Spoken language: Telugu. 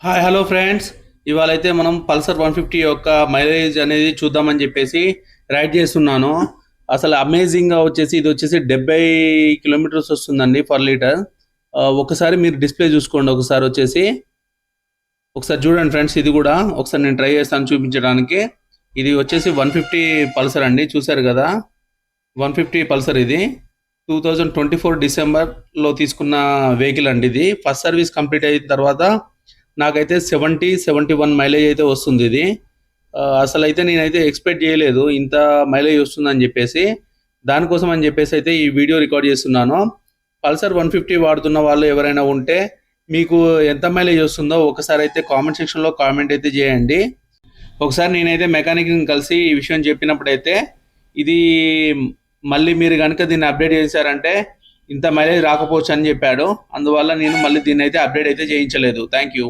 Hi hello friends. ఇవాళ అయితే మనం పల్సర్ 150 యొక్క మైలేజ్ అనేది చూద్దామని చెప్పేసి రైడ్ చేస్తున్నాను. అసలు అమేజింగ్గా వచ్చేసి ఇది వచ్చేసి 70 కిలోమీటర్స్ వస్తుందండి పర్ లీటర్. ఒకసారి మీరు డిస్ప్లే చూసుకోండి. ఒకసారి చూడండి ఫ్రెండ్స్. ఇది కూడా ఒకసారి నేను ట్రై చేస్తాను చూపించడానికి. ఇది వచ్చేసి 150 పల్సర్ అండి, చూసారు కదా. 150 పల్సర్ ఇది 2024 డిసెంబర్లో తీసుకున్న వెహికల్ అండి. ఇది ఫస్ట్ సర్వీస్ కంప్లీట్ అయిన తర్వాత నాకైతే 71 మైలేజ్ అయితే వస్తుంది ఇది. అసలు అయితే నేనైతే ఎక్స్పెక్ట్ చేయలేదు ఇంత మైలేజ్ వస్తుందని చెప్పేసి. దానికోసం అని చెప్పేసి అయితే ఈ వీడియో రికార్డ్ చేస్తున్నాను. పల్సర్ 150 వాడుతున్న వాళ్ళు ఎవరైనా ఉంటే మీకు ఎంత మైలేజ్ వస్తుందో ఒకసారి అయితే కామెంట్ సెక్షన్లో కామెంట్ అయితే చేయండి. ఒకసారి నేనైతే మెకానిక్ని కలిసి ఈ విషయం చెప్పినప్పుడైతే ఇది మళ్ళీ మీరు కనుక దీన్ని అప్డేట్ చేశారంటే ఇంత మైలేజ్ రాకపోవచ్చు అని చెప్పాడు. అందువల్ల నేను మళ్ళీ దీన్ని అయితే అప్డేట్ అయితే చేయించలేదు. Thank you.